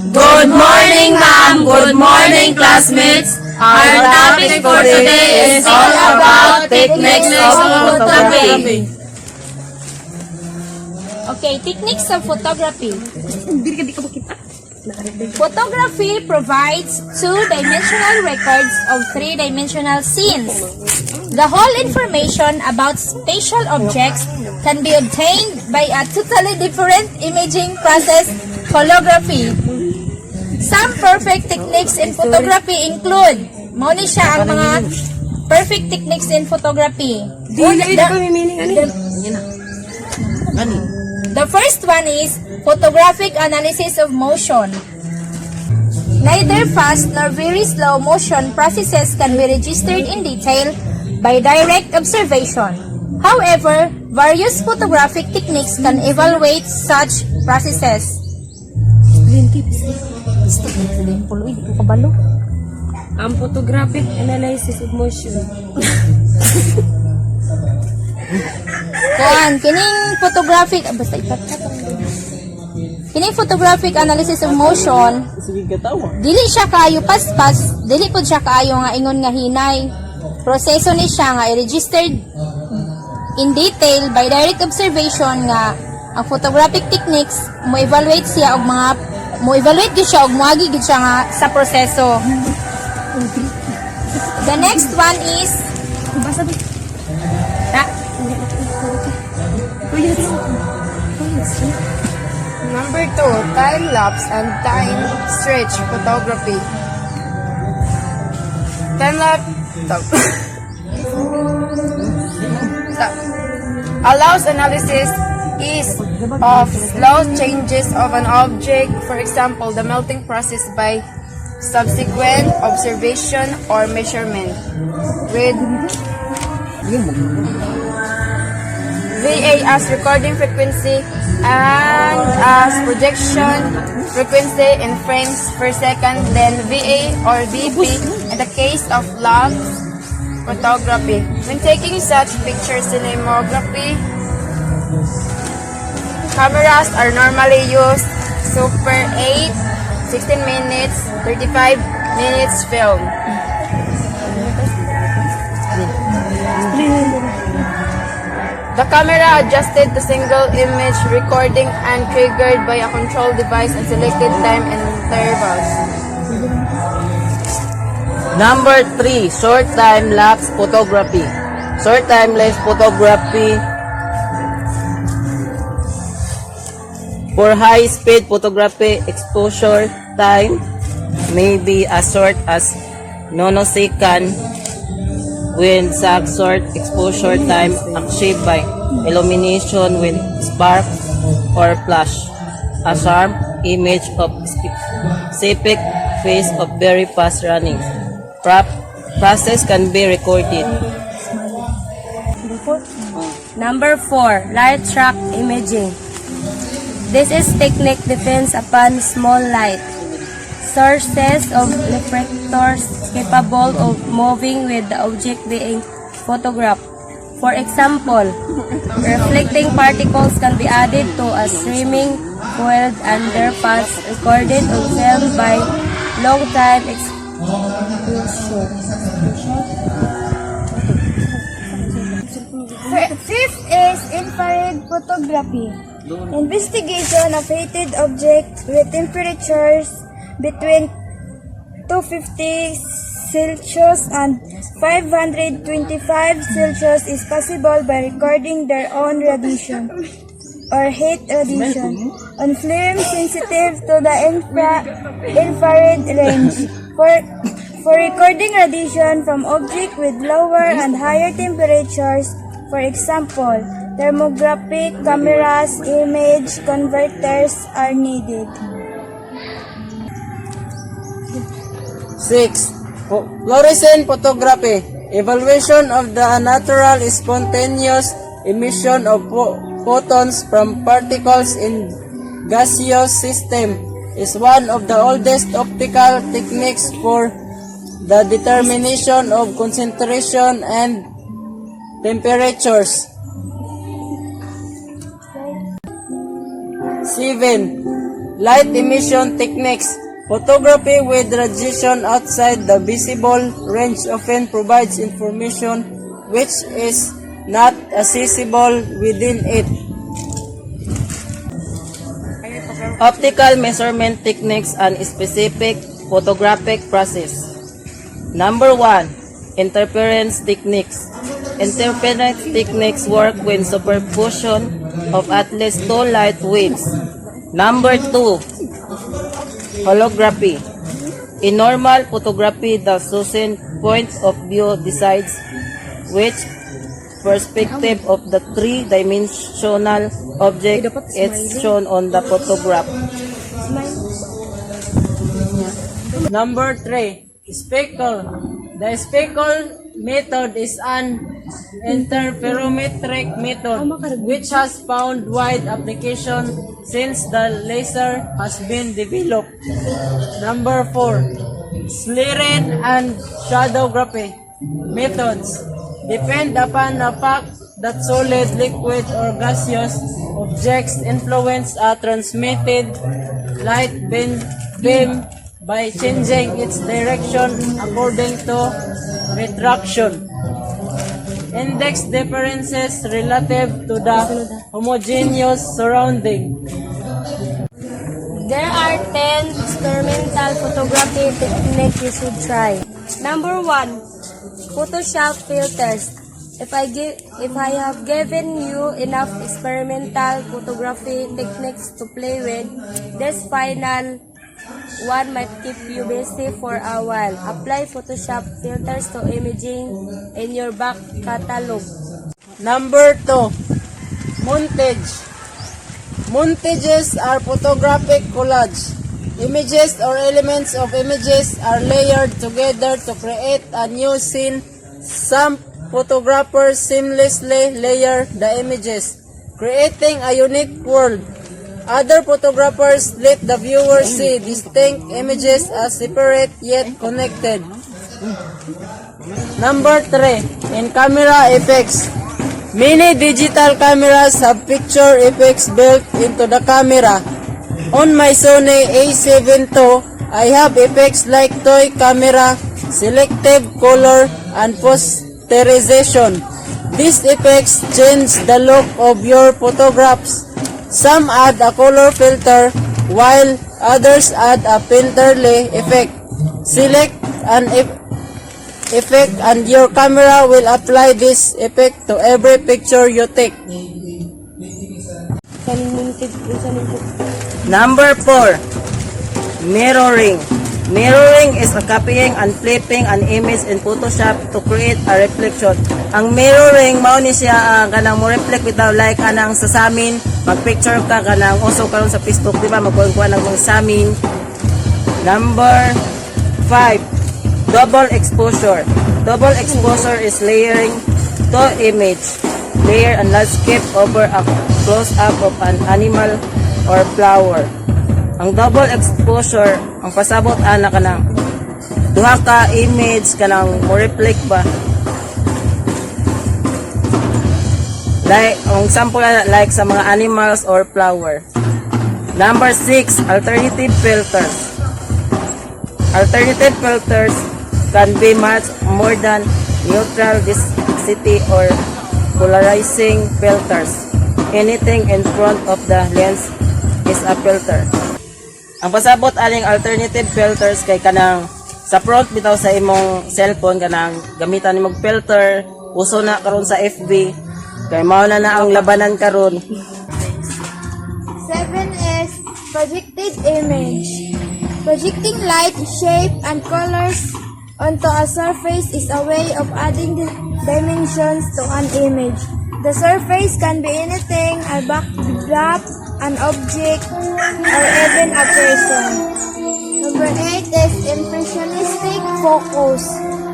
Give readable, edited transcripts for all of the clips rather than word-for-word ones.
Good morning, ma'am. Good morning, classmates. Our topic for today is all about techniques of photography. Okay, techniques of photography. Photography provides two-dimensional records of three-dimensional scenes. The whole information about spatial objects can be obtained by a totally different imaging process, holography. Some perfect techniques in photography include, muna siya ang mga perfect techniques in photography. The first one is photographic analysis of motion. Neither fast nor very slow motion processes can be registered in detail by direct observation. However, various photographic techniques can evaluate such processes. Ang photographic analysis of motion. Kining photographic analysis of motion, dili siya kaayo paspas, dili pud siya kaayo nga ingon nga hinay. Proseso ni siya nga i-registered in detail by direct observation nga ang photographic techniques mo-evaluate siya og mga mo-evaluate gyud siya og moagi gyud siya nga sa proseso. The next one is Number 2, time-lapse and time-stretch photography. Time-lapse allows analysis of slow changes of an object, for example, the melting process by subsequent observation or measurement. With VA as recording frequency and as projection frequency in frames per second, then VA or VP in the case of lapse photography. When taking such picture cinematography, cameras are normally used Super 8, 16 minutes, 35 minutes film. The camera adjusted to single image recording and triggered by a control device and selected time and intervals. Number 3, short time lapse photography. Short time lapse photography for high speed photography, exposure time may be as short as nanosecond when such short exposure time achieved by illumination with spark or flash. A sharp image of specific phase of very fast running process can be recorded. Number 4, light track imaging. This is technique depends upon small light sources of reflectors capable of moving with the object being photographed. For example, reflecting particles can be added to a streaming coiled underpass recorded on film by long time exposure. Fifth is infrared photography. Investigation of heated objects with temperatures between 250 Celsius and 525 Celsius is possible by recording their own radiation or heat radiation on film sensitive to the infrared range. For recording radiation from objects with lower and higher temperatures, for example, thermographic cameras, image converters are needed. 6. Fluorescent photography. Evaluation of the natural spontaneous emission of photons from particles in gaseous system is one of the oldest optical techniques for the determination of concentration and temperatures. 7. Light emission techniques. Photography with radiation outside the visible range often provides information which is not accessible within it. Optical measurement techniques and specific photographic process. Number 1. Interference techniques. Interference techniques work when superposition of at least 2 light waves. Number 2. Holography. In normal photography, the chosen point of view decides which perspective of the three-dimensional object is shown on the photograph. Number 3. Speckle. The speckle method is an interferometric method which has found wide application since the laser has been developed. Number 4. Slurring and shadowgraphy methods depend upon the fact that solid, liquid, or gaseous objects influence a transmitted light beam by changing its direction according to refraction index differences relative to the homogeneous surrounding. There are 10 experimental photography techniques you should try. Number 1. Photoshop filters. If I have given you enough experimental photography techniques to play with, this final one might keep you busy for a while. Apply Photoshop filters to imaging in your back catalog. Number 2. Montage. Montages are photographic collage. Images or elements of images are layered together to create a new scene. Some photographers seamlessly layer the images, creating a unique world. Other photographers let the viewer see distinct images as separate yet connected. Number 3. In camera effects. Many digital cameras have picture effects built into the camera. On my Sony A7 II, I have effects like toy camera, selective color, and posterization. These effects change the look of your photographs. Some add a color filter, while others add a filterly effect. Select an effect and your camera will apply this effect to every picture you take. Number 4. Mirroring. Mirroring is a copying and flipping an image in Photoshop to create a reflection. Ang mirroring, mao ni siya kanang mo reflect bitaw like anang sa samin, mag-picture ka kanang uso karon sa Facebook, di ba? Magkuha ng mga samin. Number 5. Double exposure. Double exposure is layering to image. Layer and landscape over a close-up of an animal or flower. Ang double exposure, ang pasabot ana kanang duha ka image kanang mo reflect ba. Like ang sample like sa mga animals or flower. Number 6, alternative filters. Alternative filters can be much more than neutral density or polarizing filters. Anything in front of the lens is a filter. Ang pasabot aling alternative filters kay kanang sa front bitaw sa imong cellphone kanang gamitan nimong filter, uso na karon sa FB kay mao na ang labanan karon. 7 is projected image. Projecting light, shape, and colors onto a surface is a way of adding dimensions to an image. The surface can be anything, a backdrop, an object, or even a person. Number 8 is impressionistic focus.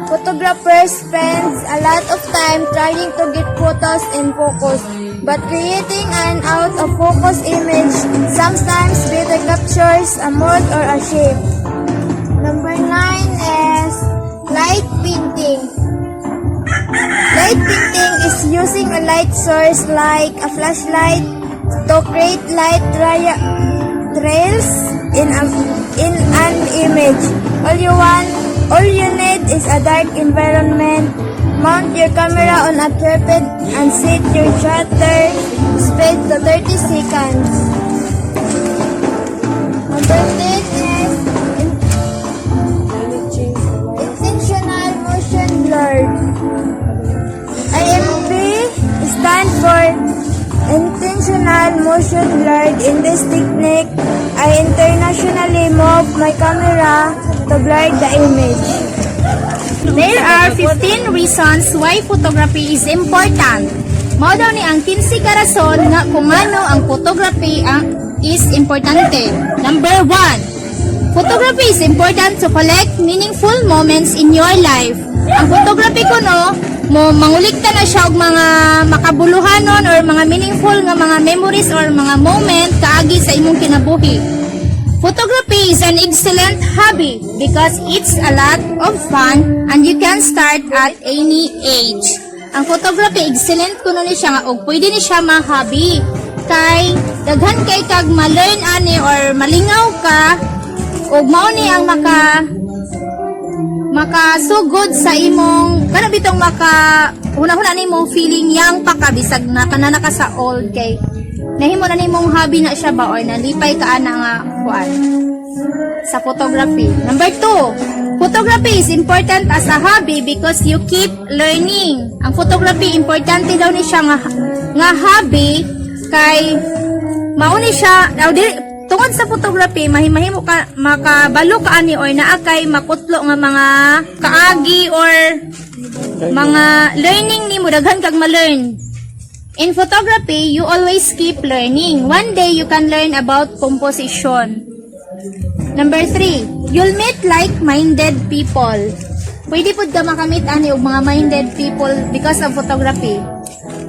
Photographers spend a lot of time trying to get photos in focus, but creating an out-of-focus image sometimes better captures a mood or a shape. Number 9 is light painting. Light painting is using a light source like a flashlight to create light trails in an image. All you need is a dark environment. Mount your camera on a tripod and set your shutter speed to 30 seconds. Number 10 is intentional motion blur. IMB stands for intentional motion blur. In this technique, I internationally move my camera to blur the image. There are 15 reasons why photography is important. Mao daw ni ang 15 ka rason nga kung ano ang photography is importante. Number 1. Photography is important to collect meaningful moments in your life. Ang photography kuno mo mangulikta na siya og mga makabuluhanon or mga meaningful nga mga memories or mga moment kaagi sa imong kinabuhi. Photography is an excellent hobby because it's a lot of fun and you can start at any age. Ang photography, excellent kuno ni siya nga og pwede ni siya ma-hobby. Kay daghan kay kag ma-learn ani or malingaw ka og mao ni ang makasugod sa imong kana bitong huna-huna nimo feeling young pa ka bisag na kanana ka sa old kay nahimo na nimong hobby na siya ba or nalipay ka ana nga kuan sa photography. Number 2, photography is important as a hobby because you keep learning. Ang photography importante daw ni siya nga hobby kay mao ni siya tungod sa photography mahimo ka makabalo ka ani or naa kay makutlo nga mga kaagi or mga learning nimo daghan kag ma-learn. In photography, you always keep learning. One day, you can learn about composition. Number 3, you'll meet like-minded people. Pwede po ka makamit ani og mga minded people because of photography.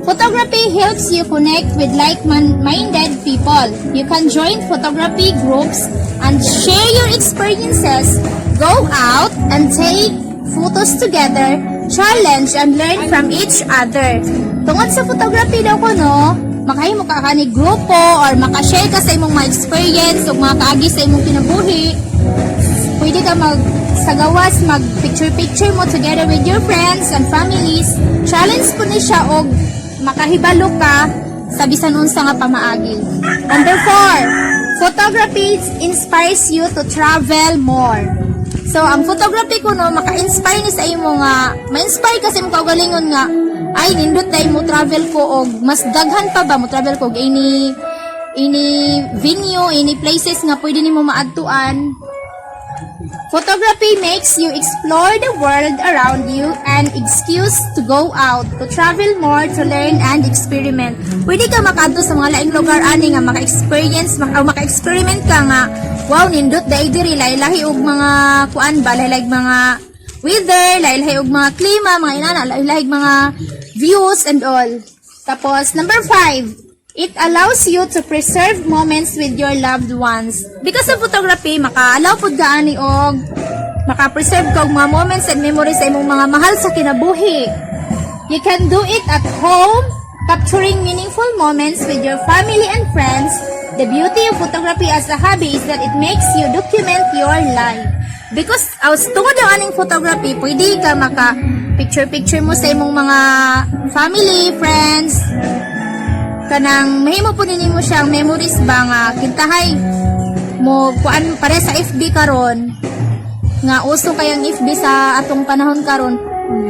Photography helps you connect with like-minded people. You can join photography groups and share your experiences. Go out and take photos together, challenge and learn from each other. Tungod sa photography daw ko no, makahimo ka ni grupo or makashare ka sa imong mga experience o mga kaagi sa imong kinabuhi. Pwede ka magsagawas, mag-picture-picture mo together with your friends and families. Challenge po ni siya og makahibalo ka sa bisan unsa nga pamaagi. Number 4, photography inspires you to travel more. So, ang photography ko no, maka-inspire ni sa imo nga, ma-inspire kasi mo kaugalingon nga, ay, nindot tayo mo travel ko og mas daghan pa ba mo travel ko og any venue, any places nga pwede nimo maadtuan. Photography makes you explore the world around you and excuse to go out, to travel more, to learn and experiment. Pwede ka makaadto sa mga laing lugar ani nga maka-experience, maka-experiment ka nga. Wow, nindot dai diri lahi og mga kuan ba, lahi mga weather, lahi og mga klima, mga inana, lahi mga views and all. Tapos number 5, it allows you to preserve moments with your loved ones. Because of photography, maka-allow pud ka ani og maka-preserve ka og mga moments and memories sa imong mga mahal sa kinabuhi. You can do it at home, capturing meaningful moments with your family and friends. The beauty of photography as a hobby is that it makes you document your life. Because tungod ang aning photography, pwede ka maka-picture mo sa imong mga family, friends, kanang mahimo po ninyo siyang memories ba nga kintahay mo kuan pare sa FB karon nga uso kayang FB sa atong panahon karon,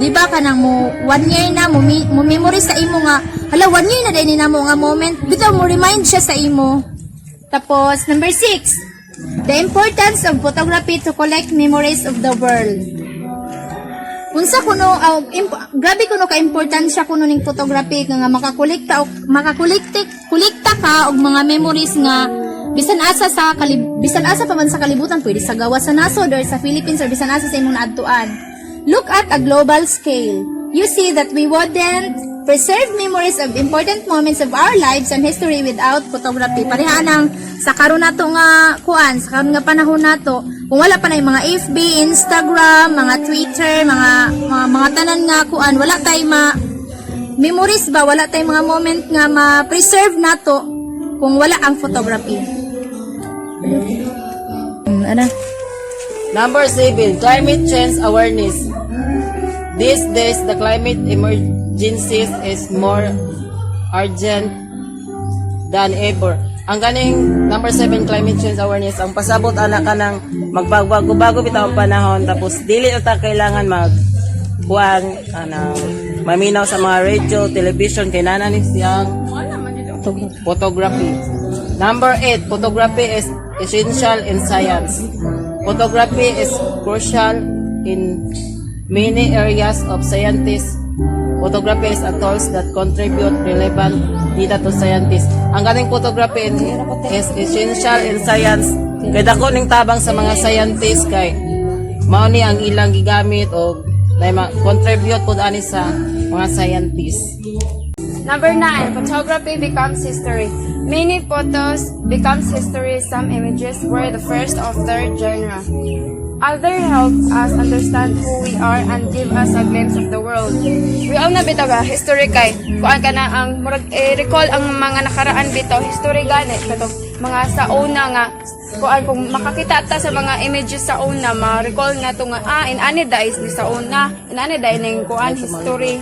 di ba kanang mo 1 year na mo memories sa imo nga hala 1 year na din na mo nga moment bitaw mo remind siya sa imo. Tapos number 6, the importance of photography to collect memories of the world. Unsa kuno grabe kuno ka importansya kuno ning photography nga makakolekta ka og mga memories nga bisan asa pa man sa kalibutan, pwede sa gawas sa nasod or sa Philippines or bisan asa sa imong naadtuan. Look at a global scale. You see that we wouldn't preserve memories of important moments of our lives and history without photography. Pareha nang sa karon nato nga kuan, sa karon nga panahon nato, kung wala pa na yung mga FB, Instagram, mga Twitter, mga tanan nga kuan, wala tay memories ba, wala tay mga moment nga ma-preserve nato kung wala ang photography. Ano? Number 7, climate change awareness. These days, the climate emergencies is more urgent than ever. Ang ganing number 7, climate change awareness, ang pasabot anak ka ng magbago-bago bitaw ang panahon, tapos dili na ta kailangan maminaw sa mga radio, television, kay nana ni siyang photography. Number 8, photography is essential in science. Photography is crucial in many areas of scientists. Photography is a tools that contribute relevant data to scientists. Ang galing photography is essential in science. Kaya dako ning tabang sa mga scientists kay mao ni ang ilang gigamit o contribute pud ani sa mga scientists. Number 9, photography becomes history. Many photos becomes history. Some images were the first of their genre. Other help us understand who we are and give us a glimpse of the world. We all na bitaw ba history kay kuan ka na ang murag recall ang mga nakaraan bitaw history gani katong mga sa una nga kuan kung makakita ta sa mga images sa una ma-recall na to nga inani da is ni sa una inani da ning kuan history.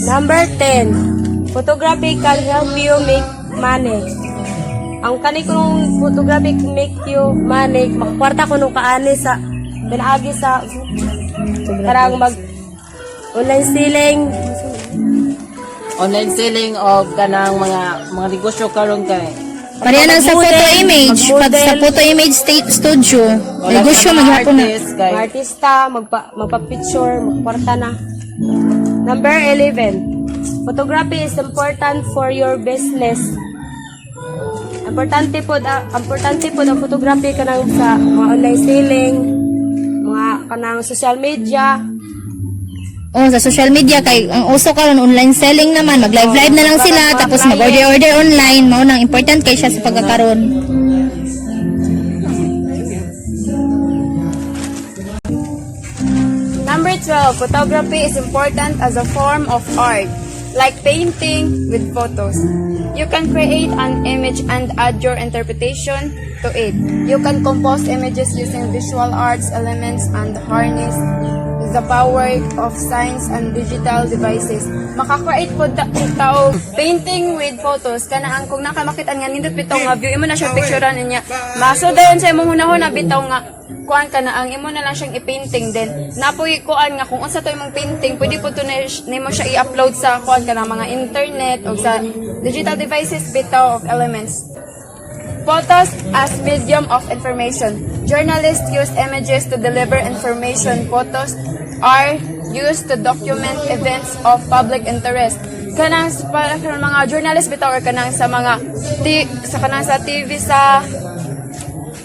Number 10. Photography can help you make money. Ang kani kung photography can make you money, makakwarta ko nung kaani sa pinaagi sa karang mag online selling. Online selling of kanang mga negosyo karon kay Pareha lang sa photo image. Pag sa photo image studio, negosyo maghapon na. Mga artista, magpa-picture, magkwarta na. Number 11. Photography is important for your business. Importante po ang photography kanang sa mga online selling, mga kanang social media. Oh, sa social media kay ang uso karon online selling naman, mag-live na lang sila tapos mag-order online, mao nang important kay siya sa pagkakaroon. Number 12, photography is important as a form of art, like painting with photos. You can create an image and add your interpretation to it. You can compose images using visual arts elements and harness the power of science and digital devices. Makakreate po tao painting with photos kanang kung nakamakitan nga nindot bitaw nga view imo na siya picturean niya. Maso dayon sa imong hunahuna bitaw nga kuan ka na ang imo na lang siyang i-painting din. Napoy kuan nga kung unsa to imong painting, pwede po to nimo siya i-upload sa kuan ka na mga internet o sa digital devices bitaw of elements. Photos as medium of information. Journalists use images to deliver information. Photos are used to document events of public interest. Kanang sa mga journalists bitaw or kanang sa mga kanang sa TV sa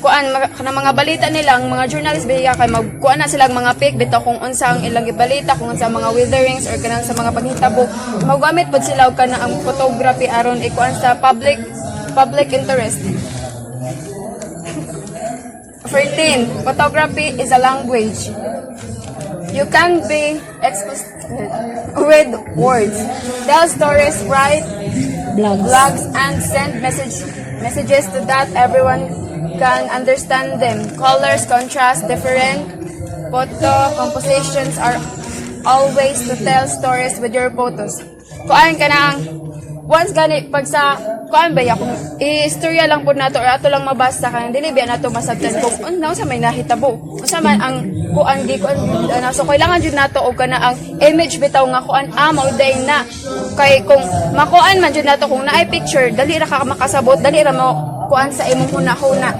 kanang mga balita nilang mga journalists biya kay magkuan na silang mga pic bitaw kung unsa ang ilang gibalita, kung unsa mga witherings or kanang sa mga paghitabo. Magamit pud sila og kanang ang photography aron ikuan sa public interest. 13. Photography is a language. You can be expressed with words, tell stories, write blogs, and send messages to that everyone can understand them. Colors, contrast, different photo compositions are always to tell stories with your photos. Kuan ka na once gani pag sa kuan ba kung istorya lang pud nato or ato lang mabasa kan dili biya nato masabtan kung unsa sa may nahitabo unsa man ang kuan di kuan so kailangan jud nato og kana ang image bitaw nga kuan mao day na kay kung makuan man jud nato kung naay picture dali ra ka makasabot dali ra mo kuan sa imong hunahuna.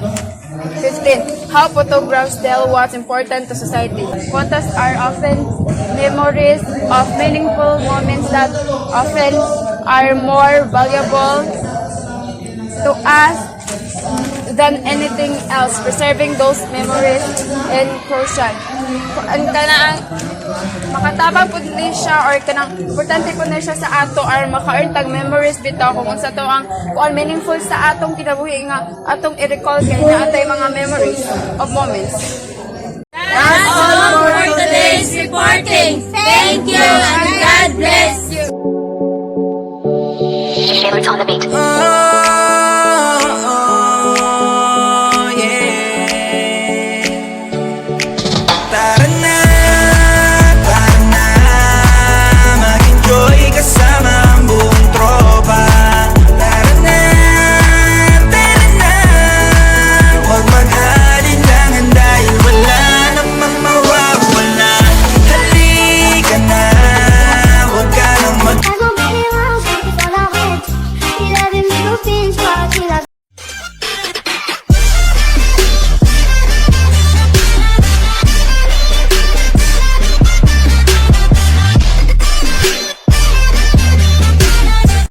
15. How photographs tell what's important to society. Photos are often memories of meaningful moments that often are more valuable to us than anything else. Preserving those memories is crucial. Ang kanang makatabang pud ni siya or kanang importante pud na siya sa ato or maka-earn tag memories bitaw kung unsa to ang kuan meaningful sa atong kinabuhi nga atong i-recall kay na atay mga memories of moments. That's all for today's reporting. Thank you and God bless.